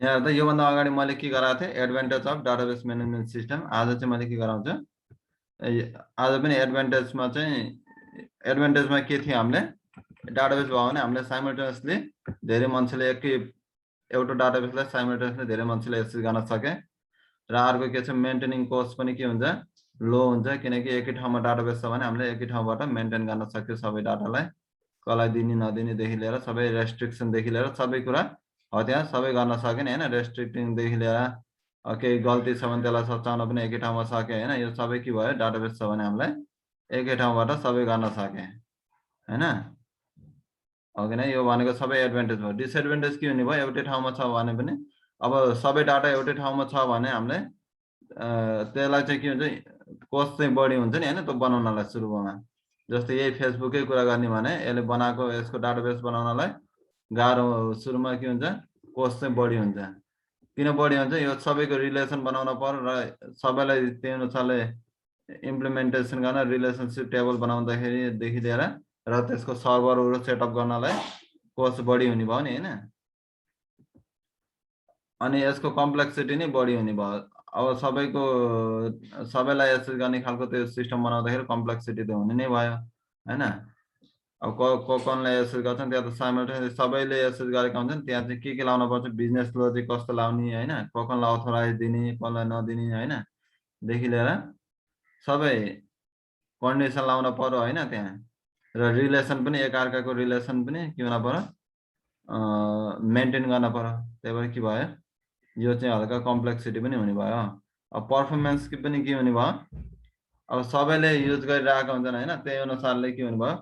यहाँ त योभन्दा अगाडि मैले के गराएको थिएँ, advantage of database management system. आज चाहिँ मैले के गराउँछु, आज पनि एडभान्टेजमा के थियो, हामीले डाटाबेस भयो भने हामीले साइमल्टेनियसली धेरै मान्छेले एउटा डाटाबेसलाई साइमल्टेनियसली धेरै मान्छेले एक्सेस गर्न सके। र अर्को के छ, मेन्टेनिङ कस्ट पनि के हुन्छ, लो हुन्छ, किनकि एकै ठाउँमा डाटाबेस छ भने हामीले एकै ठाउँबाट मेन्टेन गर्न सक्यो सबै डाटालाई, कसलाई दिने नदिनेदेखि लिएर सबै रेस्ट्रिक्सनदेखि लिएर सबै कुरा हो त्यहाँ सबै गर्न सक्यो नि, होइन। रेस्ट्रिक्टिङदेखि लिएर केही गल्ती छ भने त्यसलाई सच्याउन पनि एकै ठाउँमा सक्यो, होइन। यो सबै के भयो, डाटाबेस छ भने हामीलाई एकै ठाउँबाट सबै गर्न सक्यो, होइन। हो कि नै, यो भनेको सबै एडभान्टेज भयो। डिसएडभान्टेज के हुने भयो, एउटै ठाउँमा छ भने पनि अब सबै डाटा एउटै ठाउँमा छ भने हामीले त्यसलाई चाहिँ के हुन्छ, कोस्ट चाहिँ बढी हुन्छ नि, होइन, त्यो बनाउनलाई सुरुमा। जस्तै यही फेसबुकै कुरा गर्ने भने यसले बनाएको यसको डाटाबेस बनाउनलाई गाह्रो, सुरुमा के हुन्छ, कोस्ट चाहिँ बढी हुन्छ। किन बढी हुन्छ, यो सबैको रिलेसन बनाउन पर्यो र सबैलाई त्यही अनुसारले इम्प्लिमेन्टेसन गर्न रिलेसनसिप टेबल बनाउँदाखेरिदेखि लिएर र त्यसको सर्भरहरू सेटअप गर्नलाई कोस्ट बढी हुने भयो नि, होइन। अनि यसको कम्प्लेक्सिटी नै बढी हुने भयो। अब सबैलाई एक्सेस गर्ने खालको त्यो सिस्टम बनाउँदाखेरि कम्प्लेक्सिटी त हुने नै भयो, होइन। अब कसलाई एक्सेस गर्छन्, त्यहाँ त साइमल्टेनियसली सबैले एक्सेस गरेका हुन्छन्, त्यहाँ चाहिँ के लाउन पर्छ, बिजनेस लोजिक कस्तो लाउने, होइन, कसलाई अथोराइज दिने कसलाई नदिने, होइन, देखि लिएर सबै कन्डिसन लाउन पर्यो, होइन, त्यहाँ। र रिलेसन पनि एकअर्काको रिलेसन पनि के हुन पर्यो, मेन्टेन गर्न पर्यो। त्यही भएर के भयो, यो चाहिँ हल्का कम्प्लेक्सिटी पनि हुने भयो। अब पर्फर्मेन्स पनि के हुने भयो, अब सबैले युज गरिरहेका हुन्छन्, होइन, त्यही अनुसारले के हुने भयो,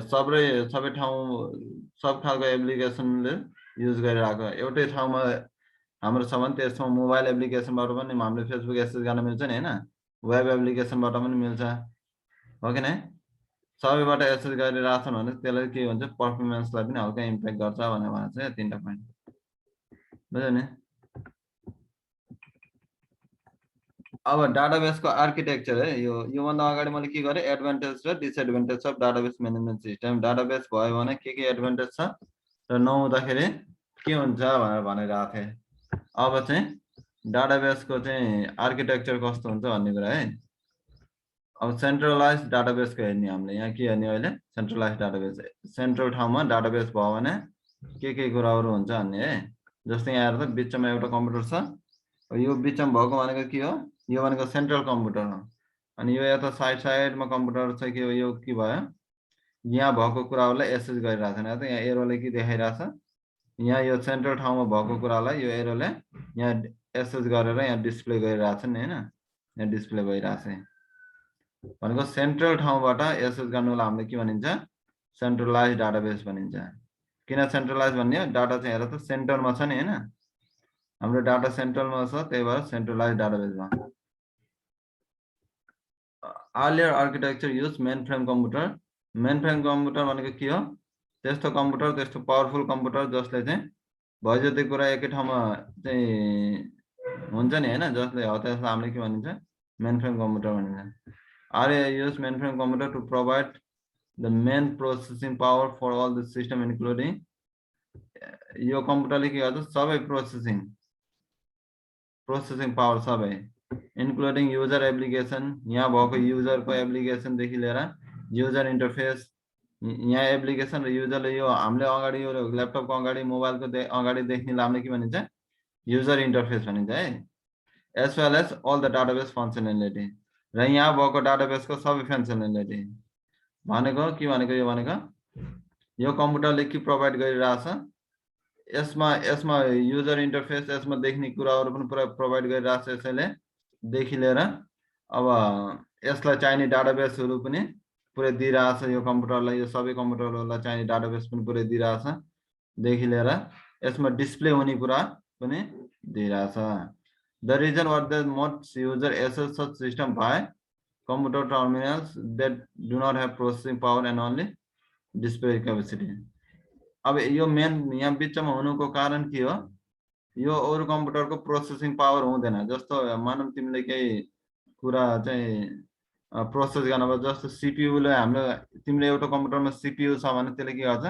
सबै ठाउँ सब खालको एप्लिकेसनले युज गरिरहेको एउटै ठाउँमा हाम्रो छ भने त्यसमा मोबाइल एप्लिकेसनबाट पनि हामीले फेसबुक एक्सेस गर्न मिल्छ नि, होइन, वेब एप्लिकेसनबाट पनि मिल्छ, हो कि नै। सबैबाट एक्सेस गरिरहेछन् भने त्यसले के हुन्छ, पर्फर्मेन्सलाई पनि हल्का इम्प्याक्ट गर्छ भनेर चाहिँ 3टा पोइन्ट बुझ्यो नि। अब डाटाबेसको आर्किटेक्चर है, योभन्दा अगाडि मैले के गरेँ, एडभान्टेज र disadvantage of database management system. Database भयो भने के एडभान्टेज छ र नहुँदाखेरि के हुन्छ भनेर भनिरहेको थिएँ। अब चाहिँ डाटाबेसको चाहिँ आर्किटेक्चर कस्तो हुन्छ भन्ने कुरा है। अब सेन्ट्रलाइज डाटाबेसको हेर्ने हामीले, यहाँ के हेर्ने अहिले, सेन्ट्रलाइज डाटाबेस। सेन्ट्रल ठाउँमा डाटाबेस भयो भने के कुराहरू हुन्छ भन्ने है। जस्तै यहाँ हेर्दा बिचमा एउटा कम्प्युटर छ, यो बिचमा भएको भनेको के हो, यो भनेको सेन्ट्रल कम्प्युटर हो। अनि यो यता साइडमा कम्प्युटर छ के हो, यो के भयो, यहाँ भएको कुराहरूलाई एक्सेस गरिरहेको छैन। यहाँ एरोले के देखाइरहेछ, यहाँ यो सेन्ट्रल ठाउँमा भएको कुरालाई यो एरोले यहाँ एक्सेस गरेर यहाँ डिस्प्ले गरिरहेछ नि, होइन, यहाँ डिस्प्ले भइरहेछ भनेको सेन्ट्रल ठाउँबाट एक्सेस गर्नुलाई हामीले के भनिन्छ, सेन्ट्रलाइज डाटाबेस भनिन्छ। किन सेन्ट्रलाइज भन्ने, डाटा चाहिँ हेर त सेन्टरमा छ नि, होइन, हाम्रो डाटा सेन्ट्रलमा छ, त्यही भएर सेन्ट्रलाइज डाटाबेस भयो। Earlier architecture use main frame computer. Main frame computer भनेको के हो, त्यस्तो कम्प्युटर, त्यस्तो पावरफुल कम्प्युटर जसले चाहिँ भयो जति कुरा एकै ठाउँमा चाहिँ हुन्छ नि, होइन, जसले हो त्यसलाई हामीले के भनिन्छ, मेन फ्रेम कम्प्युटर भनिन्छ। RA use mainframe computer to provide the main processing power for all the system including यो कम्प्युटरले के गर्छ, सबै प्रोसेसिङ पावर सबै इन्क्लुडिङ युजर एप्लिकेसन, यहाँ भएको युजरको एप्लिकेसनदेखि लिएर युजर इन्टरफेस, यहाँ एप्लिकेसन र युजरले यो हामीले अगाडि यो ल्यापटपको अगाडि मोबाइलको अगाडि देख्नेलाई हामीले के भनिन्छ, युजर इन्टरफेस भनिन्छ है। As well as all the database functionality, र यहाँ भएको डाटाबेसको सबै फङ्सनालिटी भनेको के भनेको, यो कम्प्युटरले के प्रोभाइड गरिरहेछ, यसमा युजर इन्टरफेस, यसमा देख्ने कुराहरू पनि पुरा प्रोभाइड गरिरहेछ यसैले, देखि लिएर अब यसलाई चाहिने डाटाबेसहरू पनि पुरै दिइरहेछ यो कम्प्युटरलाई, यो सबै कम्प्युटरहरूलाई चाहिने डाटाबेस पनि पुरै दिइरहेछ, देखि लिएर यसमा डिस्प्ले हुने कुरा पनि दिइरहेछ। The reason what the most user access such system by computer terminals that do not have processing power and only display capacity. अब यो मेन यहाँ बिचमा हुनुको कारण के हो, यो अरू कम्प्युटरको प्रोसेसिङ पावर हुँदैन। जस्तो मानौँ तिमीले केही कुरा चाहिँ प्रोसेस गर्नुपर्छ, जस्तो सिपियुले हाम्रो, तिमीले एउटा कम्प्युटरमा सिपियु छ भने त्यसले के गर्छ,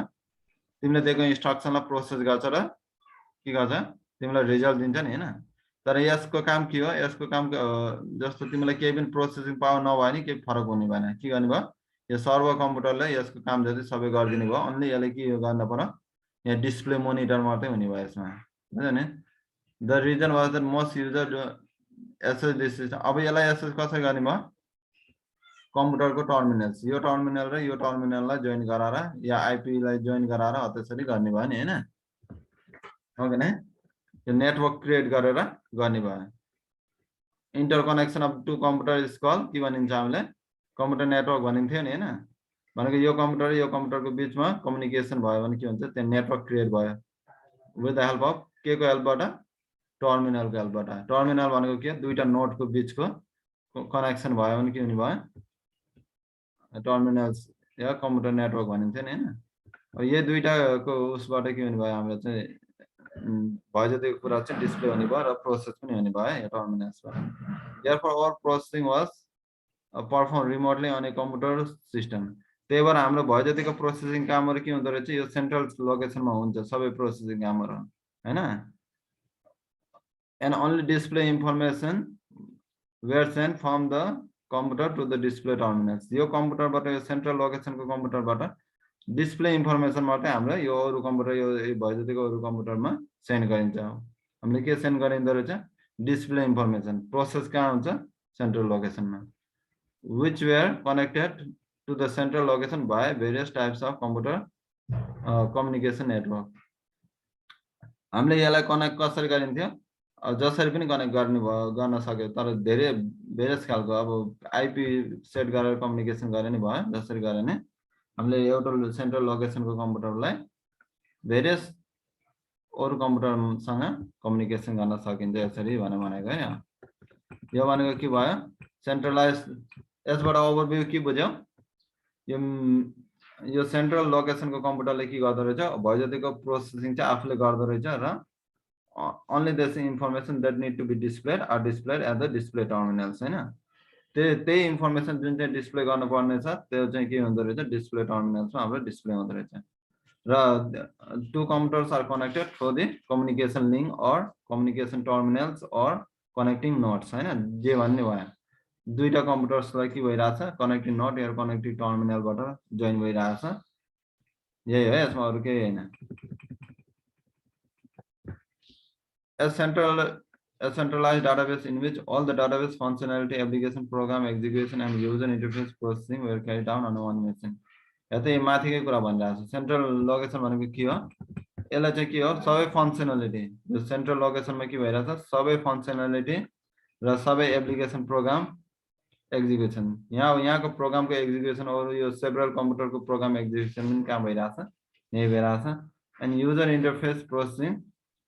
तिमीले दिएको इन्स्ट्रक्सनलाई प्रोसेस गर्छ र के गर्छ, तिमीलाई रिजल्ट दिन्छ नि हैन। तर यसको काम के हो, यसको काम जस्तो तिमीलाई केही पनि प्रोसेसिङ पावर नभए नि केही फरक हुने भएन। के गर्ने भयो, यो सर्भर कम्प्युटरले यसको काम जति सबै गरिदिने भयो। अन्ली यसले के गर्न पर्यो, यहाँ डिस्प्ले मोनिटर मात्रै हुने भयो यसमा, बुझ्यो नि। The reason was that most user SSD system. अब यसलाई एसएस कसरी गर्ने भयो, कम्प्युटरको टर्मिनल्स, यो टर्मिनल र यो टर्मिनललाई जोइन गराएर या आइपी लाई जोइन गराएर त्यसरी गर्ने भयो नि हैन। हो कि नै, यो नेटवर्क क्रिएट गरेर गर्ने भयो। Interconnection of two computer is called के भनिन्छ हामीले, कम्प्युटर नेटवर्क भनिन्थ्यो नि हैन। भनेको यो कम्प्युटर यो कम्प्युटरको बीचमा कम्युनिकेसन भयो भने के हुन्छ, त्यहाँ नेटवर्क क्रिएट भयो विथ द हेल्प अफ के को हेल्पबाट, टर्मिनलको हेल्पबाट। टर्मिनल भनेको के, दुईटा नोडको बीचको कनेक्सन भयो भने के हुने भयो, टर्मिनल्स या कम्प्युटर नेटवर्क भनिन्थ्यो नि हैन। अब यो दुईटाको उसबाट के हुने भयो, हाम्रो चाहिँ भयो जतिको कुरा चाहिँ डिस्प्ले हुने भयो र प्रोसेस पनि हुने भयो यो टर्मिनल्सबाट। therefore all processing was performed remotely on a computer system। त्यही भएर हाम्रो भयो जतिको प्रोसेसिङ कामहरु के हुँदो रहेछ, यो सेन्ट्रल लोकेसनमा हुन्छ सबै प्रोसेसिङ कामहरु हैन। and only display information were sent from the computer to the display terminals। यो कम्प्युटरबाट, यो सेन्ट्रल लोकेसनको कम्प्युटरबाट डिस्प्ले इन्फर्मेसन मात्रै हाम्रो यो अरु कम्प्युटर यो भयो जतिको अरु कम्प्युटरमा सेन्ड गरिन्छ। हामीले के सेन्ड गरिँदो रहेछ, डिस्प्ले इन्फर्मेसन। प्रोसेस कहाँ हुन्छ, central लोकेसनमा, which were connected to the central location by various types of computer communication network। हामीले यसलाई कनेक्ट कसरी गरिन्थ्यो, जसरी पनि कनेक्ट गर्न सक्यो, तर धेरै भेरियस खालको। अब आइपी सेट गरेर कम्युनिकेसन गरे नि भयो, जसरी गरे नि हामीले एउटा सेन्ट्रल लोकेसनको कम्प्युटरलाई भेरियस अरु कम्प्युटरसँग कम्युनिकेसन गर्न सकिन्छ यसरी भनेको हैन। यो भनेको के भयो, सेन्ट्रलाइज। यसबाट ओभरभ्यू के बुझ्यौ, यो सेन्ट्रल लोकेसनको कम्प्युटरले के गर्दो रहेछ, भयो जतिको प्रोसेसिङ चाहिँ आफूले गर्दो रहेछ र only this information that need to be displayed are displayed at the display terminals हैन। त्यही इन्फर्मेसन जुन चाहिँ डिस्प्ले गर्नुपर्ने छ त्यो चाहिँ के हुँदो रहेछ, डिस्प्ले टर्मिनल्समा हाम्रो डिस्प्ले हुँदो रहेछ। र two computers are connected through the communication link or communication terminals or connecting nodes हैन। जे भन्ने भयो, दुईटा कम्प्युटर्सलाई के भइराछ, कनेक्टिङ नोड या कनेक्टिङ टर्मिनलबाट जोइन भइराछ। यही हो, यसमा अरु केही हैन। A centralized database in which all the database functionality, application, program execution and user interface processing were carried out on one machine। यतै माथिकै कुरा भनिरहेको छ। सेन्ट्रल लोकेसन भनेको के हो, यसलाई चाहिँ के हो, सबै फंक्शनालिटी, यो सेन्ट्रल लोकेसनमा के भइरहेछ, सबै फंक्शनालिटी र सबै एप्लिकेसन, प्रोग्राम एक्जिक्युसन। यहाँको प्रोग्रामको एक्जिक्युसन अरु यो सेभरल कम्प्युटरको प्रोग्राम एक्जिक्युसन पनि कहाँ भइरहेछ, यही भइरहेछ। And user interface processing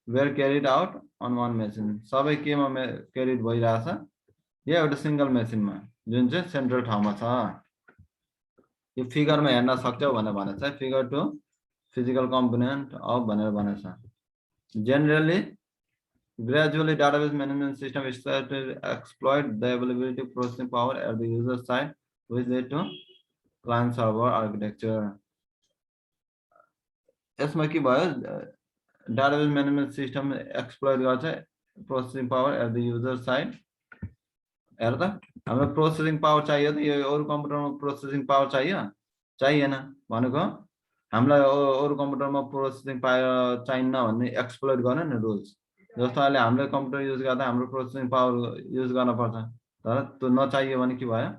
were carried out on one machine। सबै केमा क्यारिड भइरहेछ, यो एउटा सिंगल मेसिनमा जुन चाहिँ सेन्ट्रल ठाउँमा छ। यो फिगरमा हेर्न सक्छौ भनेर भनेछ, figure two physical component of भनेर भनेछ। Generally gradually database management system started to exploit the availability of processing power at the user side, which led to client server architecture। यसमा के भयो, database management system exploit गर्छ processing power at the user side. हेर त, हाम्रो processing power चाहियो त, यो अरु कम्प्युटरमा प्रोसेसिङ पावर चाहिएन भनेको, हामीलाई अरु कम्प्युटरमा प्रोसेसिङ पावर चाहिन्न भन्ने एक्सप्लोइट गर्ने नि रुल्स। जस्तो अहिले हामीले कम्प्युटर युज गर्दा हाम्रो प्रोसेसिङ पावर युज गर्न पर्छ, तर त्यो नचाहियो भने के भयो,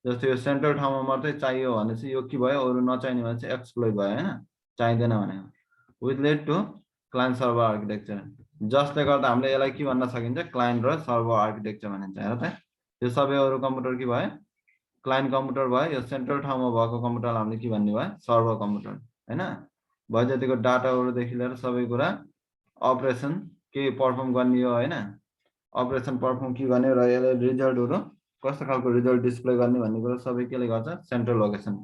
जस्तो यो सेन्ट्रल ठाउँमा मात्रै चाहियो भने चाहिँ यो के भयो, अरु नचाहिने भने चाहिँ एक्सप्लोइट भयो हैन, चाहिदैन भनेको। With led to client server architecture, जसले गर्दा हामीले यसलाई के भन्न सकिन्छ, क्लाइन्ट र सर्भर आर्किटेक्चर भनिन्छ। हेर त, यो सबै अरु कम्प्युटर के भयो, क्लाइन्ट कम्प्युटर भयो। यो सेन्ट्रल ठाउँमा भएको कम्प्युटर हामीले के भन्ने भयो, सर्भर कम्प्युटर हैन। भयो जतिको डाटाहरुदेखि लिएर सबै कुरा अपरेसन के परफर्म गर्ने हो हैन, अपरेसन परफर्म के गर्ने र यसले रिजल्टहरु कस्तो खालको रिजल्ट डिस्प्ले गर्ने भन्ने कुरा सबै केले गर्छ, सेन्ट्रल लोकेसन।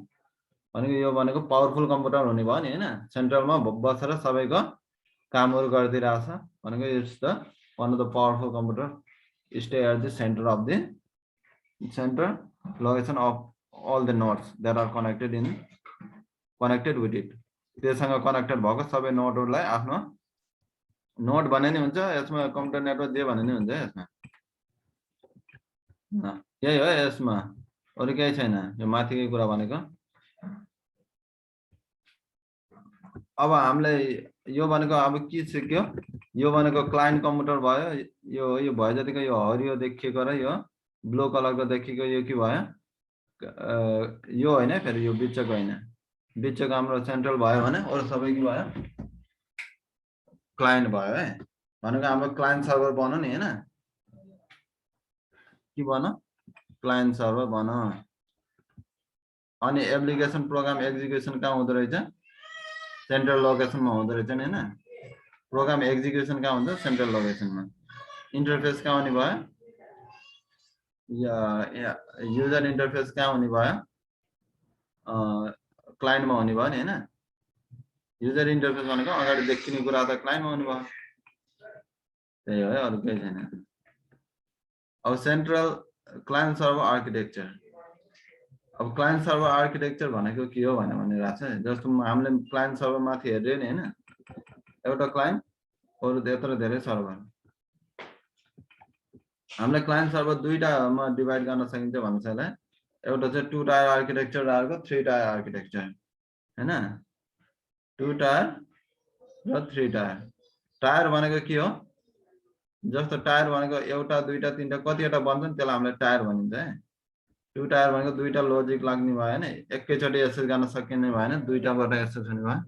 भनेको यो भनेको पावरफुल कम्प्युटर हुने भयो नि हैन, सेन्ट्रलमा बसेर सबैको कामहरु गर्दिरहेछ भनेको। It's the one of the powerful computer stay at the center of the center location of all the nodes that are connected with it। त्यससँग कनेक्टेड भएको सबै नोडहरुलाई आफ्नो नोड भने नि हुन्छ यसमा कम्प्युटर नेटवर्क दियो भने नि हुन्छ यसमा यही हो यसमा अरु केही छैन यो माथिकै कुरा भनेको अब हामीले यो भनेको अब के सिक्यो यो भनेको क्लाइन्ट कम्प्युटर भयो यो भयो जतिको यो हरियो देखिएको र यो ब्लू कलरको देखिएको यो के भयो यो हैन फेरि यो बिचको हैन बिचको हाम्रो सेन्ट्रल भयो भने अरु सबै के भयो क्लाइन्ट भयो है भनेको हाम्रो क्लाइन्ट सर्भर बन्यो नि हैन के बन्यो क्लाइन्ट सर्भर बन्यो अनि एप्लिकेसन प्रोग्राम एक्जिक्युसन कहाँ हुँदो रहेछ सेन्ट्रल लोकेसनमा हुँदो रहेछ नि हैन प्रोग्राम एक्जिक्युसन कहाँ हुन्छ सेन्ट्रल लोकेसनमा इन्टरफेस कहाँ हुने भयो युजर इन्टरफेस कहाँ हुने भयो क्लाइन्टमा हुने भयो नि हैन युजर इन्टरफेस भनेको अगाडि देखिने कुरा त क्लाइन्टमा हुने भयो त्यही हो है अरु केही छैन अब सेन्ट्रल क्लाइन्ट सर्भर आर्किटेक्चर अब क्लाइन्ट सर्भर आर्किटेक्चर भनेको के हो भने राछ जस्तो हामीले क्लाइन्ट सर्भर माथि हेर्यो नि हैन एउटा क्लाइन्ट अरु यत्रो धेरै सर्भर हामीले क्लाइन्ट सर्भर दुईटामा डिभाइड गर्न सकिन्छ भन्छ होला एउटा चाहिँ 2 टायर आर्किटेक्चर अर्को 3 टायर आर्किटेक्चर हैन 2 टायर र 3 टायर टायर भनेको के हो जस्तो टायर भनेको एउटा दुईटा तीनटा कतिवटा बन्छ नि त्यसलाई हामीले टायर भनिन्छ है 2 टायर भनेको दुईटा लजिक लाग्ने भएन एकैचोटी एक्सेस गर्न सकिने भएन दुईटाबाट एक्सेस हुने भयो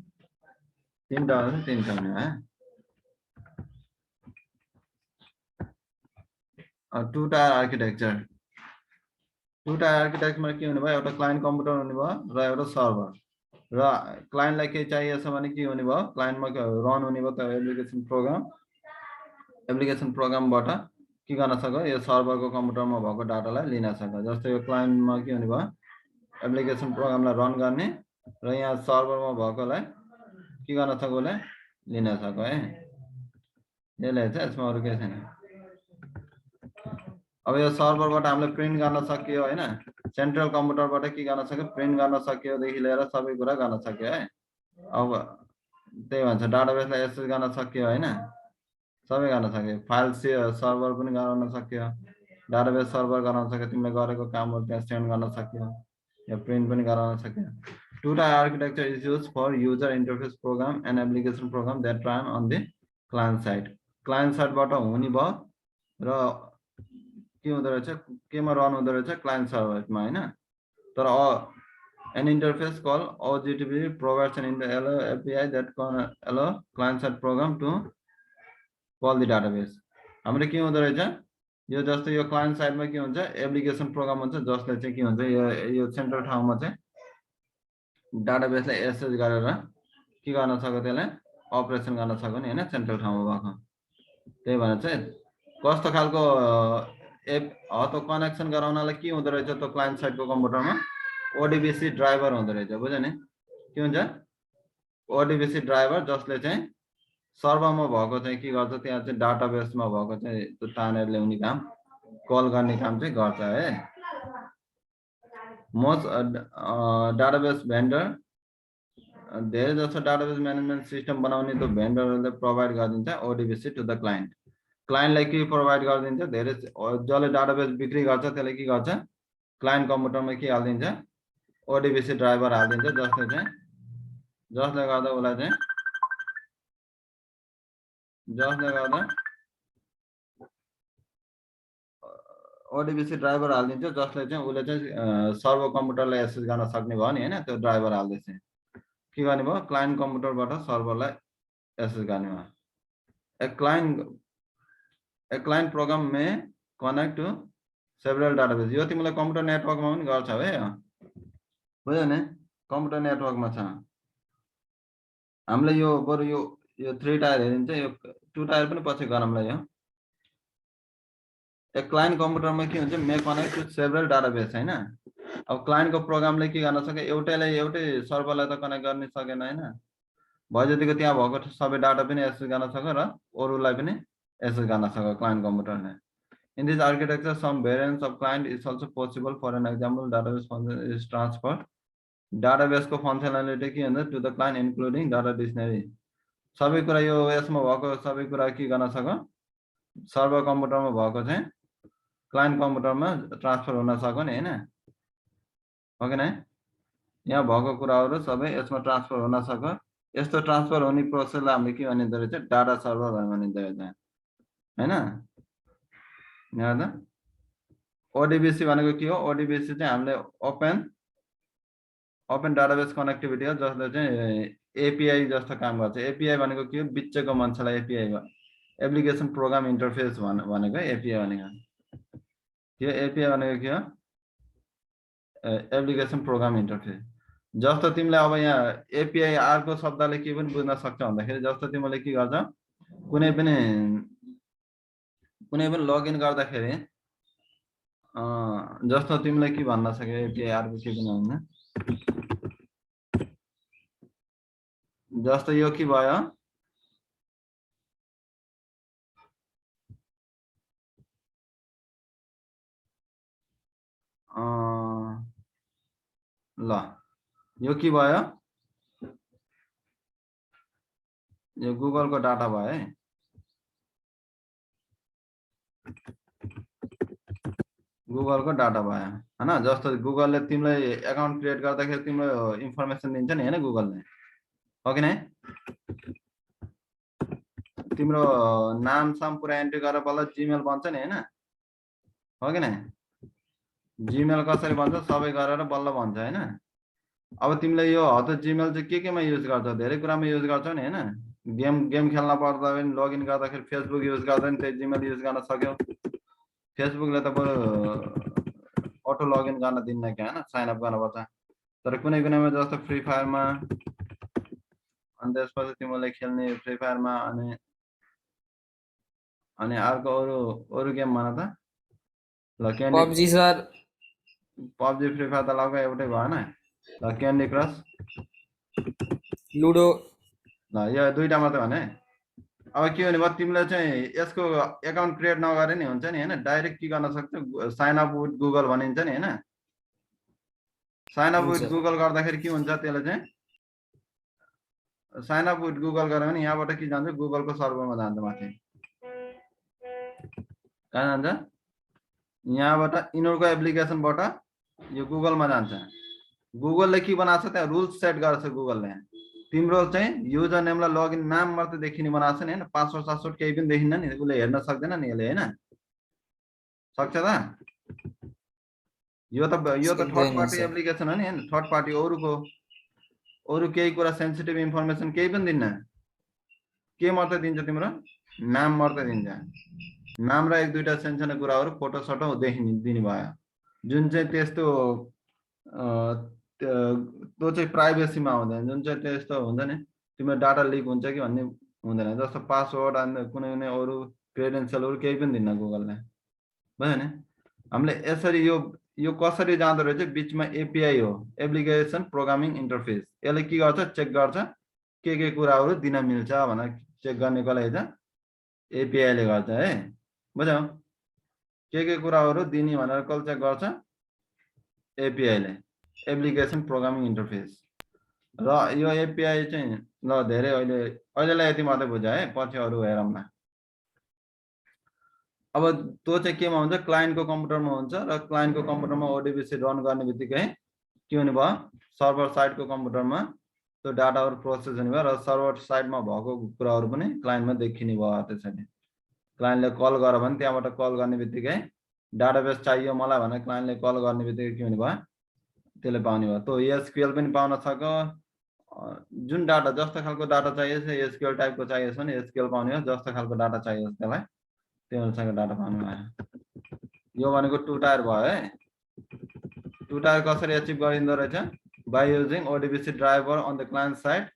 तीनटा भने तीनटा हुने भयो 2 टायर आर्किटेक्चर 2 टायर आर्किटेक्चरमा के हुने भयो एउटा क्लाइन्ट कम्प्युटर हुने भयो र एउटा सर्भर र क्लाइन्टलाई के चाहिएछ भने के हुने भयो क्लाइन्टमा रन हुने भयो त एप्लिकेसन प्रोग्रामबाट के गर्न सक्यो यो सर्भरको कम्प्युटरमा भएको डाटालाई लिन सक्यो जस्तो यो क्लाइन्टमा के हुने भयो एप्लिकेसन प्रोग्रामलाई रन गर्ने र यहाँ सर्भरमा भएकोलाई के गर्न सक्यो लिन सक्यो है यसले चाहिँ यसमा अरु केही छैन अब यो सर्भरबाट हामीले प्रिन्ट गर्न सकियो हैन सेन्ट्रल कम्प्युटरबाट के गर्न सक्यो प्रिन्ट गर्न सक्यो देखि लिएर सबै कुरा गर्न सक्यो है अब त्यही भन्छ डाटाबेसलाई एक्सेस गर्न सक्यो हैन सबै गर्न सक्यो फाइल सर्भर पनि गर्न सक्यो डाटाबेस सर्भर गराउन सक्यो तिमीले गरेको कामहरु त्यहाँ सेन्ड गर्न सक्यो या प्रिन्ट पनि गराउन सक्यो 2 tier architecture is used for user interface program and application program that run on the client साइडबाट हुने भयो र के हुँदो रहेछ केमा रन हुँदो रहेछ क्लाइन्ट सर्भरमा हैन तर an interface called OGTP provides an API that can allow client side program to call the database हाम्रो के हुँदो रहेछ यो जस्तो यो क्लाइन्ट साइडमा के हुन्छ एप्लिकेसन प्रोग्राम हुन्छ जसले चाहिँ के हुन्छ यो सेन्ट्रल ठाउँमा चाहिँ डाटाबेसलाई एक्सेस गरेर के गर्न सक्यो त्यसलाई अपरेसन गर्न सक्यो नि हैन सेन्ट्रल ठाउँमा भएको त्यही भएर चाहिँ कस्तो खालको त कनेक्सन गराउनलाई के हुँदो रहेछ त क्लाइन्ट साइडको कम्प्युटरमा ODBC ड्राइभर हुँदो रहेछ बुझ्यो नि के हुन्छ ODBC ड्राइभर जसले चाहिँ सर्भरमा भएको चाहिँ के गर्छ त्यहाँ चाहिँ डाटाबेसमा भएको चाहिँ त्यो तानेर ल्याउने काम कल गर्ने काम चाहिँ गर्छ है मोस्ट डाटाबेस भेन्डर धेरै जस्तो डाटाबेस म्यानेजमेन्ट सिस्टम बनाउने त्यो भेन्डरहरूले प्रोभाइड गरिदिन्छ ODBC टु द क्लाइन्टलाई के प्रोभाइड गरिदिन्छ धेरै जसले डाटाबेस बिक्री गर्छ त्यसले के गर्छ क्लाइन्ट कम्प्युटरमा के हाल्दिन्छ ODBC ड्राइभर हाल्दिन्छ जसले गर्दा उलाई चाहिँ ODBC ड्राइभर हाल्दिन्छ जसले चाहिँ उले चाहिँ सर्भर कम्प्युटरलाई एक्सेस गर्न सक्ने भयो नि हैन त्यो ड्राइभर हाल्दै चाहिँ के गर्ने भयो क्लाइन्ट कम्प्युटरबाट सर्भरलाई एक्सेस गर्ने भयो A client program may connect to several databases यो तिमीलाई कम्प्युटर नेटवर्कमा पनि गर्छ है बुझ्यो नि कम्प्युटर नेटवर्कमा छ हामीले यो बरु यो 3 टायर हेरिन्छ यो 2 टायर पनि पछि गरौँला यो एक क्लाइन्ट कम्प्युटरमा के हुन्छ मे कनेक्ट टु सेभरल डाटाबेस हैन अब क्लाइन्टको प्रोग्रामले के गर्न सक्यो एउटै सर्भरलाई त कनेक्ट गर्न सकेन हैन भयो जतिको त्यहाँ भएको सबै डाटा पनि एक्सेस गर्न सक्यो र अरूलाई पनि एक्सेस गर्न सक्यो client कम्प्युटरले In this architecture, some variants of client is also possible. For an example, database function is transferred. Database को functionality के अंदर to the client including data dictionary. सबै कुरा यो यसमा भएको सबै कुरा के गर्न सक सर्भर कम्प्युटरमा भएको चाहिँ क्लाइन्ट कम्प्युटरमा ट्रान्सफर हुन सक्यो नि हैन हो कि नै यहाँ भएको कुराहरू सबै यसमा ट्रान्सफर हुन सक्यो यस्तो ट्रान्सफर हुने प्रोसेसलाई हामीले के भनिन्छ रहेछ डाटा सर्भर भनिन्छ रहेछ हैन यहाँ त ओडीबीसी भनेको के हो ओडीबीसी चाहिँ हामीले ओपन डाटाबेस कनेक्टिभिटी हो जसले चाहिँ एपीआई जस्तो काम गर्छ एपीआई भनेको के हो बिचको मान्छेलाई एपीआई एप्लिकेसन प्रोग्राम इन्टरफेस भनेको एपीआई भनेको यो एपीआई भनेको के हो एप्लिकेसन प्रोग्राम इन्टरफेस जस्तो तिमीले अब यहाँ एपीआई अर्को शब्दले के पनि बुझ्न सक्छ भन्दाखेरि जस्तो तिमीले के गर्छ कुनै पनि लगइन गर्दाखेरि जस्तो तिमीले के भन्न सक्यो एपीआई अर्को के पनि होइन जस्तो यो के भयो ल यो के भयो यो गुगलको डाटा भयो है गुगलको डाटा भयो हैन जस्तो गुगलले तिमीलाई अकाउन्ट क्रिएट गर्दाखेरि तिम्रो इन्फर्मेसन दिन्छ नि हैन गुगलले हो कि नै तिम्रो नाम साम पुरा एन्ट्री गरेर बल्ल जीमेल बन्छ नि हैन हो कि नै जीमेल कसरी बन्छ सबै गरेर बल्ल बन्छ हैन अब तिमीले यो हत जीमेल चाहिँ केमा युज गर्छौ धेरै कुरामा युज गर्छौ नि हैन गेम खेल्न पर्दा पनि लगइन गर्दाखेरि फेसबुक युज गर्दा नि त्यही जीमेल युज गर्न सक्यौ फेसबुकले त बरु अटो लगइन गर्न दिन्न के हैन साइन अप गर्नुपर्छ तर कुनै कुनैमा जस्तो फ्री फायरमा अनि त्यसपछि तिमीले खेल्ने फ्री फायरमा अनि अर्को अरु गेम भन त ल candy PUBG sir PUBG free fire त लगभग एउटै भएन ल क्यान्डी क्रस लुडो ल यो दुईटा मात्रै भने अब के भने भयो तिमीले चाहिँ यसको अकाउन्ट क्रिएट नगरे नि हुन्छ नि हैन डाइरेक्ट के गर्न सक्छ साइन अप विथ गुगल भनिन्छ नि हैन साइन अप विथ गुगल गर्दाखेरि के हुन्छ त्यसले चाहिँ साइन अप विथ गुगल गर्यो भने यहाँबाट के जान्छ गुगलको सर्भरमा जान्छ माथि कहाँ जान्छ यहाँबाट यिनीहरूको एप्लिकेसनबाट यो गुगलमा जान्छ गुगलले के बनाएको छ त्यहाँ रुल्स सेट गर्छ गुगलले तिम्रो चाहिँ युजर नेमलाई लगइन नाम मात्रै देखिने बनाएको छ नि हैन पासवर्ड सासवर्ड केही पनि देखिन्न नि उसले हेर्न सक्दैन नि यसले हैन सक्छ त यो त थर्ड पार्टी एप्लिकेसन हो नि हैन थर्ड पार्टी अरु केही कुरा सेन्सिटिभ इन्फर्मेसन केही पनि दिन्न के मात्रै दिन्छ तिम्रो नाम मात्रै दिन्छ नाम र एक दुईटा सानसानो कुराहरु फोटो सोटो देखिने दिने भयो जुन चाहिँ त्यस्तो त्यो चाहिँ प्राइभेसीमा आउँदैन जुन चाहिँ त्यस्तो हुन्छ नि तिम्रो डाटा लिक हुन्छ कि भन्ने हुँदैन जस्तो पासवर्ड अनि कुनै कुनै अरु क्रेडेन्शियलहरु केही पनि दिन्न गुगलले भयो नि हामीले यसरी यो कसरी जाँदो रहेछ बीचमा एपीआई हो एप्लिकेसन प्रोग्रामिङ इन्टरफेस यसले के गर्छ चेक गर्छ के कुराहरु दिन मिल्छ भनेर चेक गर्नको लागि चाहिँ एपीआई ले गर्छ है बुझ्यौ के कुराहरु दिने भनेर कल चेक गर्छ एपीआई ले एप्लिकेसन प्रोग्रामिङ इन्टरफेस र यो एपीआई चाहिँ ल धेरै अहिलेलाई यति मात्रै बुझ्यो है पछि अरु हेरौँला अब त्यो चाहिँ केमा हुन्छ क्लाइन्टको कम्प्युटरमा हुन्छ र क्लाइन्टको कम्प्युटरमा ओडीबीसी रन गर्ने बित्तिकै के हुने भयो सर्भर साइडको कम्प्युटरमा त्यो डाटाहरु प्रोसेस हुने भयो र सर्भर साइडमा भएको कुराहरु पनि क्लाइन्टमा देखिने भयो त्यसैले क्लाइन्टले कल गर्यो भने त्यहाँबाट कल गर्ने बित्तिकै डाटाबेस चाहियो मलाई भने क्लाइन्टले कल गर्ने बित्तिकै के हुने भयो त्यसले पाउने भयो त्यो एसक्यूएल पनि पाउन सक्यो जुन डाटा जस्तो खालको डाटा चाहियो एसक्यूएल टाइपको चाहियो भने एसक्यूएल पाउने हो जस्तो खालको डाटा चाहियो त्यसलाई त्यो अनुसारको डाटा पाउनु भयो यो भनेको टु टायर भयो है टु टायर कसरी अचिभ गरिँदो रहेछ by using ODBC driver on the client side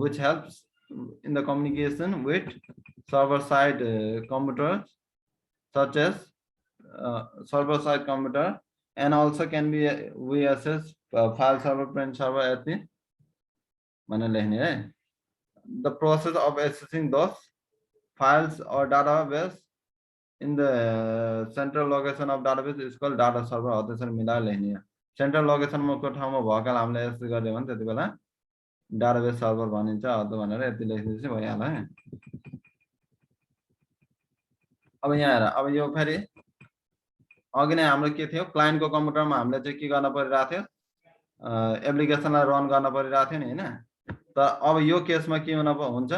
which helps in the communication with server side computers such as server side computer and also can be we access file server print server at the माने लेख्ने है the process of accessing those files or database in the central location of database is called data server हो त्यसरी मिलाएर लेख्ने है central location को ठाउँमा भएकाले हामीले यसो गर्यो भने त्यतिबेला डाटाबेस सर्भर भनिन्छ अथवा भनेर यति लेखिदिएपछि भइहाल्यो है। अब यहाँ हेर, अब यो फेरि अघि नै हाम्रो के थियो, क्लाइन्टको कम्प्युटरमा हामीले चाहिँ के गर्न परिरहेको थियो, एप्लिकेसनलाई रन गर्न परिरहेको थियो नि हैन। तर अब यो केसमा के हुन्छ,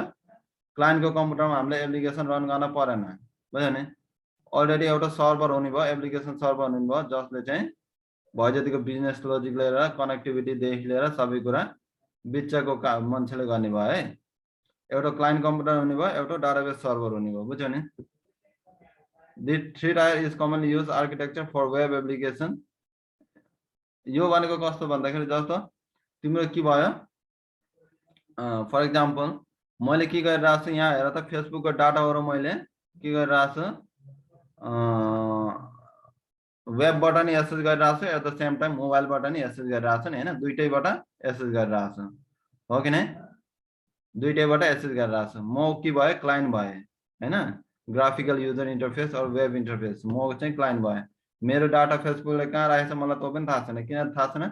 क्लाइन्टको कम्प्युटरमा हामीले एप्लिकेसन रन गर्न परेन, बुझ्यो नि। अलरेडी एउटा सर्भर हुने भयो, एप्लिकेसन सर्भर हुने भयो, जसले चाहिँ भयो जतिको बिजनेस लजिक लिएर कनेक्टिभिटीदेखि लिएर सबै कुरा बिचको मान्छेले गर्ने भयो है। एउटा क्लाइन्ट कम्प्युटर हुने भयो, एउटा डाटाबेस सर्भर हुने भयो, बुझ्यो नि। The three tier is commonly used architecture for web application. यो भनेको कस्तो भन्दाखेरि जस्तो तिम्रो के भयो, फर एक्जाम्पल मैले के गरिरहेको छु यहाँ हेर त, फेसबुकको डाटाहरु मैले के गरिरहेको छु, वेबबाट नि एक्सेस गरिरहेको छु, एट द सेम टाइम मोबाइलबाट नि एक्सेस गरिरहेको छु नि हैन, दुईटैबाट एक्सेस गरिरहेको छु, हो कि नै, दुईटैबाट एक्सेस गरिरहेको छु। म के भयो, क्लाइन्ट भए हैन, ग्राफिकल युजर इन्टरफेस और वेब इन्टरफेस, म चाहिँ क्लाइन्ट भए। मेरो डाटा फेसबुकले कहाँ राखेछ मलाई त पनि थाहा छैन। किन थाहा छैन,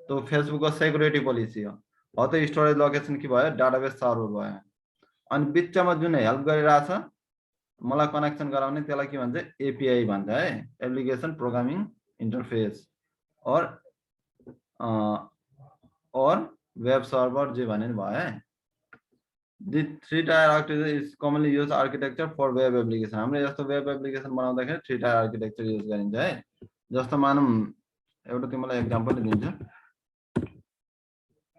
त्यो फेसबुकको सेक्युरिटी पोलिसी हो त। स्टोरेज लोकेसन के भयो, डाटाबेस सर्भर भयो। अनि बिचमा जुन हेल्प गरिरहेछ मलाई कनेक्सन गराउने त्यसलाई के भन्छ, एपीआई भन्छ है, एप्लिकेसन प्रोग्रामिङ इन्टरफेस और वेब सर्भर जे भने भयो है। The three tier architecture is commonly used architecture for web application. हामीले जस्तो वेब एप्लिकेसन बनाउँदाखेरि थ्री टायर आर्किटेक्चर युज गरिन्छ है। जस्तो मानौँ एउटा तिमीलाई एक्जाम्पल दिन्छु,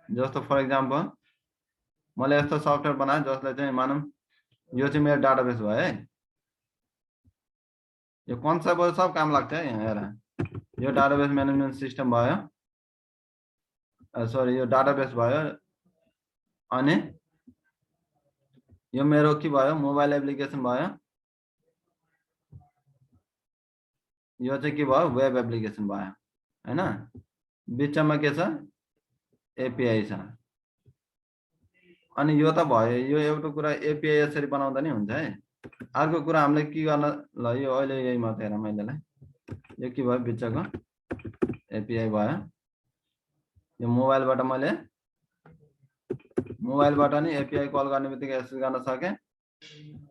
जस्तो फर एक्जाम्पल मैले यस्तो सफ्टवेयर बनाएँ जसले चाहिँ मानौँ यो चाहिँ मेरो डाटाबेस भयो है। यो कन्सेप्ट सब काम लाग्छ है। यहाँ हेर, यो डाटाबेस म्यानेजमेन्ट सिस्टम भयो, सरी यो डाटाबेस भयो, अनि यो मेरो के भयो, मोबाइल एप्लिकेसन भयो, यो चाहिँ के भयो, वेब एप्लिकेसन भयो हैन। बिचमा के छ, एपीआई छ। अनि यो त भयो, यो एउटा कुरा एपीआई यसरी बनाउँदा नि हुन्छ है। अर्को कुरा हामीले के गर्न, ल यो अहिले यही मात्रै हेर मैले, यो के भयो, बिचको एपीआई भयो। यो मोबाइलबाट मैले मोबाइलबाट नि एपीआई कल गर्ने बित्तिकै एक्सेस गर्न सके।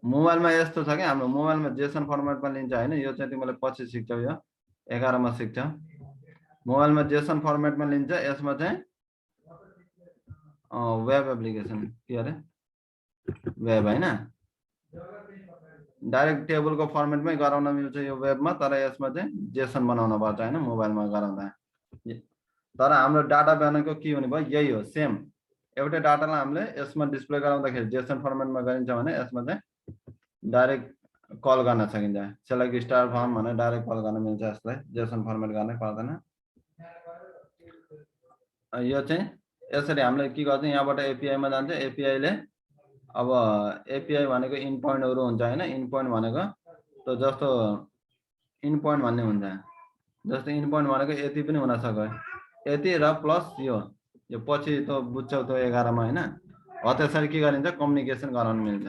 मोबाइलमा यस्तो छ कि हाम्रो मोबाइलमा जेसन फर्मेटमा लिन्छ हैन, यो चाहिँ तिमीले पछि सिक्छौ, यो 11 मा सिक्छौ। मोबाइलमा जेसन फर्मेटमा लिन्छ, यसमा चाहिँ वेब एप्लिकेसन के अरे, वेब हैन, डाइरेक्ट टेबलको फर्मेटमै गराउन मिल्छ यो वेबमा, तर यसमा चाहिँ जेसन बनाउन पर्छ हैन मोबाइलमा गराउँदा। तर हाम्रो डाटा बनाएको के हुने भयो, यही हो, सेम एउटै डाटालाई हामीले यसमा डिस्प्ले गराउँदाखेरि जेसन फर्मेटमा गरिन्छ भने यसमा चाहिँ डाइरेक्ट कल गर्न सकिन्छ। सेलेक्ट स्टार फर्म भनेर डाइरेक्ट कल गर्न मिल्छ, यसलाई जेसन फर्मेट गर्नै पर्दैन। यो चाहिँ यसरी हामीले के गर्छ, यहाँबाट एपीआई मा जान्छ, एपीआई ले अब एपीआई भनेको इन पोइन्टहरु हुन्छ हैन। इन पोइन्ट भनेको त जस्तो इन पोइन्ट भन्ने हुन्छ, जस्तो इन पोइन्ट भनेको यति पनि हुन सक्छ, यति र प्लस यो पछि त बुझ्छौ त 11 मा हैन। हो त्यसरी के गरिन्छ, कम्युनिकेसन गराउन मिल्छ।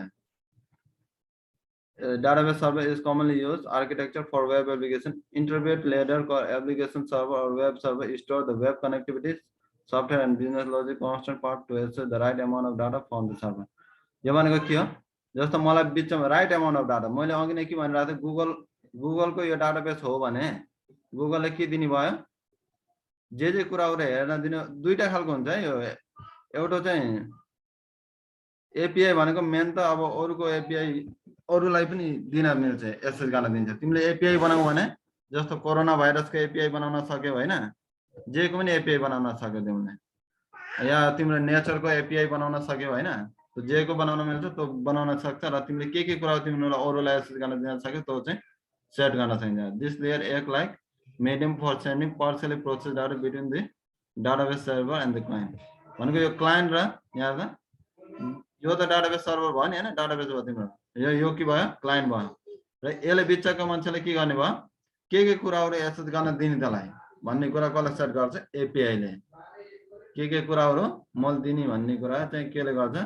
Database server is commonly used architecture for web application. Intermediate layer application server or web server store the web connectivity, software and business logic constant part to access the right amount of data from the server. यो भनेको के हो, जस्तो मलाई बिचमा right amount of data, मैले अघि नै के भनिरहेको थिएँ, गुगलको यो डाटाबेस हो भने गुगलले के दिने भयो, जे कुराहरु हेर्न दिने। दुईटा खालको हुन्छ है यो, एउटा चाहिँ एपीआई भनेको मेन त अब अरूको एपीआई अरूलाई पनि दिन मिल्छ, एक्सेस गर्न दिन्छ। तिमीले एपीआई बनाऊ भने जस्तो कोरोना भाइरसको एपीआई बनाउन सक्यौ हैन, जेको पनि एपीआई बनाउन सक्यौ तिमीले, या तिम्रो नेचरको एपीआई बनाउन सक्यौ हैन, तो जेको बनाउन मिल्छ त्यो बनाउन सक्छ। र तिमीले के कुरा तिमीले अरूलाई एक्सेस गर्न दिन सक्यौ त्यो चाहिँ सेट गर्न सकिन्छ। दिस लेयर एक like medium for sending partially processed data between the database server and the client। भनेको यो क्लाइन्ट र यहाँ त यो त डाटाबेस सर्भर भयो नि हैन, डाटाबेस भयो तिम्रो, यो के भयो, क्लाइन्ट भयो। र यसले बिचको मान्छेले के गर्ने भयो, के कुराहरु एक्सेस गर्न दिने त्यसलाई भन्ने कुरा कसले सेट गर्छ, एपीआई ले। के कुराहरु मैले दिने भन्ने कुरा चाहिँ केले गर्छ,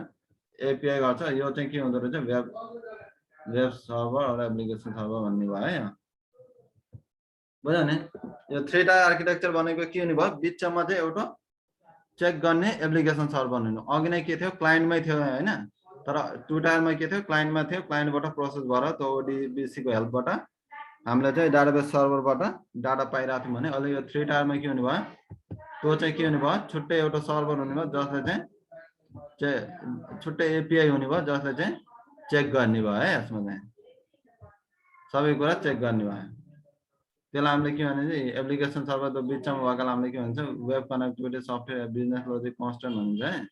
एपीआई गर्छ। यो चाहिँ के हुँदो रहेछ, वेब सर्भर और एप्लिकेसन सर्भर भन्ने भयो है, बुझ्यो नि। यो थ्री टायर आर्किटेक्चर भनेको के हुने भयो, बिचमा चाहिँ एउटा चेक गर्ने एप्लिकेसन सर्भर हुनु। अघि नै के थियो क्लाइन्टमै थियो हैन, तर टु टायरमा के थियो क्लाइन्टमा थियो, क्लाइन्टबाट प्रोसेस भएर त्यो ओडीबीसी को हेल्पबाट हामीले चाहिँ डाटाबेस सर्भरबाट डाटा पाइरहेको थियौँ भने अहिले यो 3 टायरमा के हुने भयो, त्यो चाहिँ के हुने भयो छुट्टै एउटा सर्भर हुने भयो जसले चाहिँ छुट्टै एपीआई हुने भयो जसले चाहिँ चेक गर्ने भयो है, यसमा चाहिँ सबै कुरा चेक गर्ने भयो। त्यसलाई हामीले के भन्छ चाहिँ एप्लिकेसन सर्भर त बिचमा भएकोलाई हामीले के भन्छ web connectivity software business logic constant भन्छ है।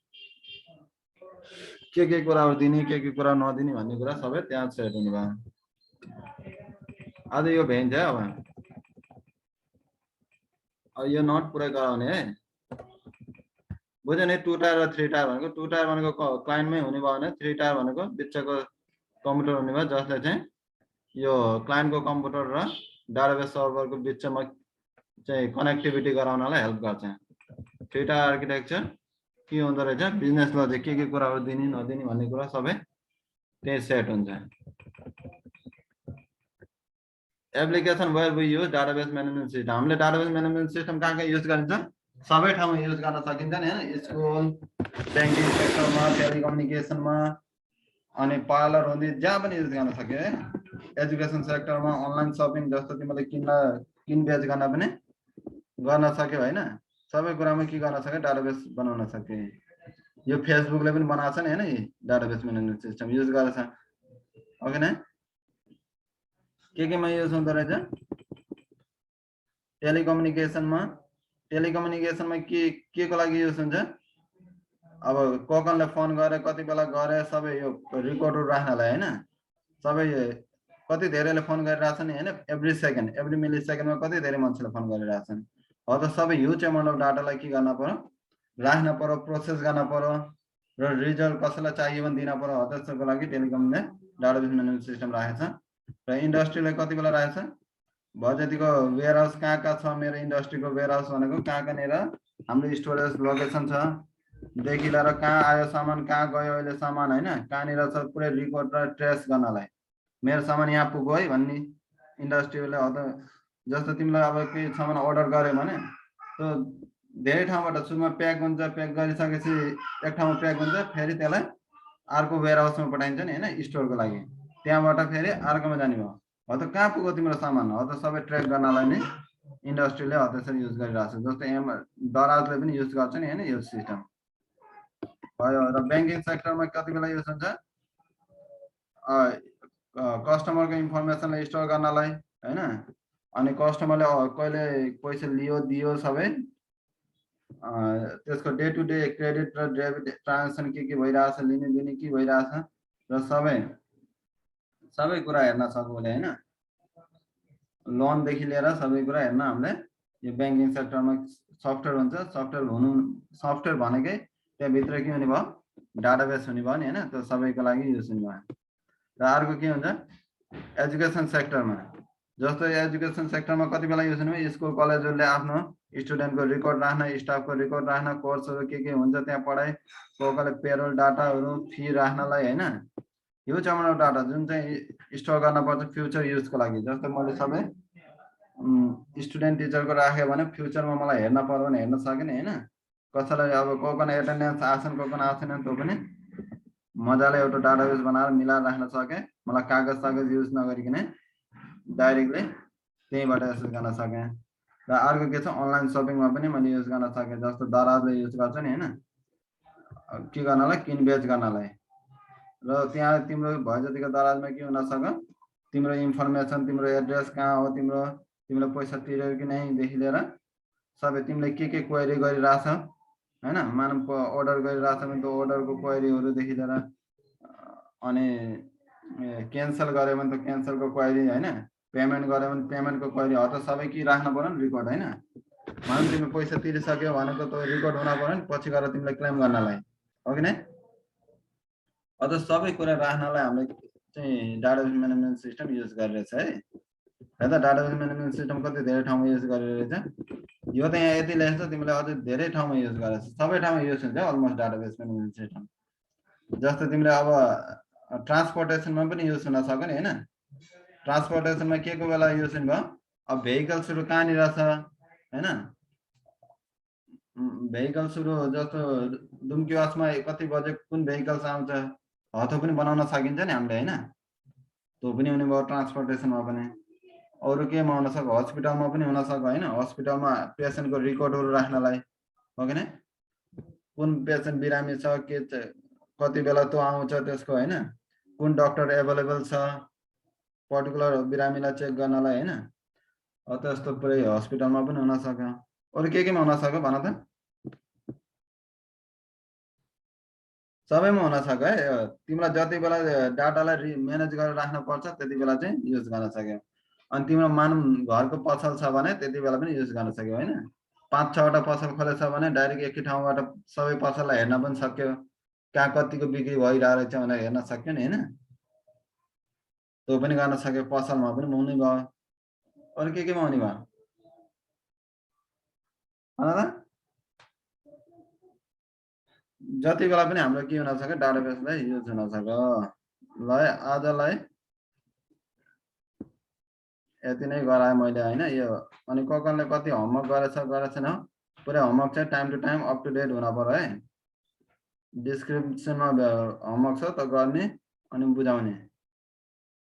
के कुरा दिने के कुरा नदिने भन्ने कुरा सबै त्यहाँ सेट हुने भयो। आज यो भेन्छ है। अब यो नट पुरै गराउने है, बुझ्यो नि। 2 टायर र 3 टायर भनेको 2 टायर भनेको क्लाइन्टमै हुने भयो भने 3 टायर भनेको बिचको कम्प्युटर हुने भयो जसले चाहिँ यो क्लाइन्टको कम्प्युटर र डाटाबेस सर्भरको बिचमा चाहिँ कनेक्टिभिटी गराउनलाई हेल्प गर्छ। 3 टायर आर्किटेक्चर के हुँदो रहेछ, बिजनेस लजिक के कुराहरू दिने नदिने भन्ने कुरा सबै त्यही सेट हुन्छ। Application where we use database management system. हामीले डाटाबेस म्यानेजमेन्ट सिस्टम कहाँ युज गरिन्छ, सबै ठाउँमा युज गर्न सकिन्छ नि हैन। स्कुल, ब्याङ्किङ सेक्टरमा, टेलिकम्युनिकेसनमा, अनि पार्लर हुँदै जहाँ पनि युज गर्न सक्यो है। एजुकेसन सेक्टरमा अनलाइन सपिङ जस्तो तिमीले किनबेच गर्न पनि गर्न सक्यो हैन। सबै कुरामा के गर्न सक्यो, डाटाबेस बनाउन सक्यो। यो फेसबुकले पनि बनाएको छ नि हैन, डाटाबेस म्यानेजमेन्ट सिस्टम युज गर्छ ओके न। केमा युज हुँदो रहेछ, टेलिकम्युनिकेसनमा के को लागि युज हुन्छ। अब कोकनले फोन गरे कति बेला गरे सबै यो रेकर्डहरू राख्नलाई हैन। सबै कति धेरैले फोन गरिरहेछन् हैन, एभ्री सेकेन्ड एभ्री मिली सेकेन्डमा कति धेरै मान्छेले फोन गरिरहेछन्। हो त सबै ह्युज एमाउन्ट अफ डाटालाई के गर्न पर्यो, राख्न पर्यो, प्रोसेस गर्न पर्यो र रिजल्ट कसैलाई चाहियो भने दिन पर्यो। हो त्यसको लागि टेलिकमले डाटाबेस म्यानेजमेन्ट सिस्टम राखेछ। र इन्डस्ट्रीले कति बेला राखेछ, बजेटीको वेयरहाउस कहाँ छ, मेरो इन्डस्ट्रीको वेयरहाउस भनेको कहाँनिर हाम्रो स्टोरेज लोकेसन छ देखि लिएर कहाँ आयो सामान, कहाँ गयो अहिले सामान हैन, कहाँनिर छ पुरै रिकर्ड र ट्रेस गर्नलाई मेरो सामान यहाँ पुग्यो है भन्ने इन्डस्ट्रीले। हो त जस्तो तिमीलाई अब केही सामान अर्डर गर्यो भने त्यो धेरै ठाउँबाट सुरुमा प्याक हुन्छ, प्याक गरिसकेपछि एक ठाउँमा प्याक हुन्छ, फेरि त्यसलाई अर्को वेयरहाउसमा पठाइन्छ नि हैन स्टोरको लागि, त्यहाँबाट फेरि अर्कोमा जाने भयो। हो त कहाँ पुग्यो तिम्रो सामान, हो त सबै ट्र्याक गर्नलाई नै इन्डस्ट्रीले हो त्यसरी युज गरिरहेको छ। जस्तो दराजले पनि युज गर्छ नि हैन यो सिस्टम भयो। र ब्याङ्किङ सेक्टरमा कति बेला युज हुन्छ, कस्टमरको इन्फर्मेसनलाई स्टोर गर्नलाई हैन। अनि कस्टमरले कहिले पैसा लियो दियो सबै त्यसको डे टु डे क्रेडिट र डेबिट ट्रान्जेक्सन के भइरहेछ, लिने दिने के भइरहेछ र सबै कुरा हेर्न सक्छौँ हैन। लोनदेखि लिएर सबै कुरा हेर्न हामीले यो ब्याङ्किङ सेक्टरमा सफ्टवेयर हुन्छ। सफ्टवेयर भनेकै त्यहाँभित्र के हुने भयो, डाटाबेस हुने भयो नि हैन, त्यो सबैको लागि युज हुने भयो। र अर्को के हुन्छ एजुकेसन सेक्टरमा, जस्तो एजुकेसन सेक्टरमा कति बेला युज हुने, स्कुल कलेजहरूले आफ्नो स्टुडेन्टको रेकर्ड राख्न, स्टाफको रेकर्ड राख्न, कोर्सहरू के हुन्छ त्यहाँ पढाइ, कसैले पेरोल डाटाहरू फी राख्नलाई हैन, ह्युज अमाउन्ट अफ डाटा जुन चाहिँ स्टोर गर्न पर्छ फ्युचर युजको लागि। जस्तो मैले सबै स्टुडेन्ट टिचरको राख्यो भने फ्युचरमा मलाई हेर्न पर्यो भने हेर्न सक्यो नि हैन। कसैलाई अब कोकन एटेन्डेन्स आछन् कोकन आछैनन् त्यो पनि मजाले एउटा डाटाबेस बनाएर मिलाएर राख्न सके, मलाई कागज युज नगरिकन डाइरेक्टली त्यहीबाट युज गर्न सके। र अर्को के छ, अनलाइन सपिङमा पनि मैले युज गर्न सकेँ। जस्तो दराजले युज गर्छ नि हैन, के गर्नलाई, किनबेच गर्नलाई। र त्यहाँ तिम्रो भयो जतिको दराजमा के हुन सक्छ, तिम्रो इन्फर्मेसन, तिम्रो एड्रेस कहाँ हो, तिमीले पैसा तिर्यो कि नैदेखि लिएर सबै तिमीले के क्वेरी गरिरहेछ हैन। मानव अर्डर गरिरहेछ भने त्यो अर्डरको क्वेरीहरूदेखि लिएर अनि क्यान्सल गर्यो भने त क्यान्सलको क्वेरी हैन, पेमेन्ट गर्यो भने पेमेन्टको क्वेरी। हो त सबै के राख्न पर्यो नि रेकर्ड हैन। मानव तिमीले पैसा तिरिसक्यो भनेको त्यो रेकर्ड हुन पर्यो नि पछि गएर तिमीले क्लेम गर्नलाई हो कि नै। अझ सबै कुरा राख्नलाई हामीले चाहिँ डाटाबेस म्यानेजमेन्ट सिस्टम युज गरिरहेछ है। है त डाटाबेस म्यानेजमेन्ट सिस्टम कति धेरै ठाउँमा युज गरिरहेछ। यो त यहाँ यति लेख्छ, तिमीले अझै धेरै ठाउँमा युज गरेछ, सबै ठाउँमा युज हुन्छ अलमोस्ट डाटाबेस म्यानेजमेन्ट सिस्टम। जस्तो तिमीले अब ट्रान्सपोर्टेसनमा पनि युज हुन सक्यो नि हैन। ट्रान्सपोर्टेसनमा के को बेला युज हुने भयो, अब भेहिकल्सहरू कहाँनिर छ हैन, भेहिकल्सहरु जस्तो दुम्कीवासमा कति बजे कुन भेहिकल्स आउँछ हो त्यो पनि बनाउन सकिन्छ नि हामीले हैन त्यो पनि हुने भयो ट्रान्सपोर्टेसनमा पनि अरु केमा हुन सक्छ हस्पिटलमा पनि हुन सक्छ हैन हस्पिटलमा पेशेन्टको रिकर्डहरु राख्नलाई हो कि नै कुन पेशेन्ट बिरामी छ के कति बेला त्यो आउँछ त्यसको हैन कुन डाक्टर अवेलेबल छ पर्टिकुलर बिरामीलाई चेक गर्नलाई हैन त्यस्तो पुरै हस्पिटलमा पनि हुन सक्छ अरु केमा हुन सक्छ भन त सबैमा हुन सक्छ है तिमीलाई जति बेला डाटालाई म्यानेज गरेर राख्न पर्छ त्यति बेला चाहिँ युज गर्न सक्यौ अनि तिम्रो मानम घरको पसल छ भने त्यति बेला पनि युज गर्न सक्यौ हैन 5-6 वटा पसल खोलेछ भने डाइरेक्ट एकै ठाउँबाट सबै पसललाई हेर्न पनि सक्यो कहाँ कतिको बिक्री भइरहेको रहेछ भनेर हेर्न सक्यो नि हैन त्यो पनि गर्न सक्यो पसलमा पनि हुने भयो अरु केमा हुने भयो जति बेला पनि हाम्रो के हुन सक्यो डाटाबेसलाई युज हुन सक्यो ल आजलाई यति नै गराए मैले हैन यो अनि कसले कति होमवर्क गरेछन् हो पुरै होमवर्क चाहिँ time to time up to date हुन पर्यो है डिस्क्रिप्सनमा होमवर्क छ त गर्ने अनि बुझाउने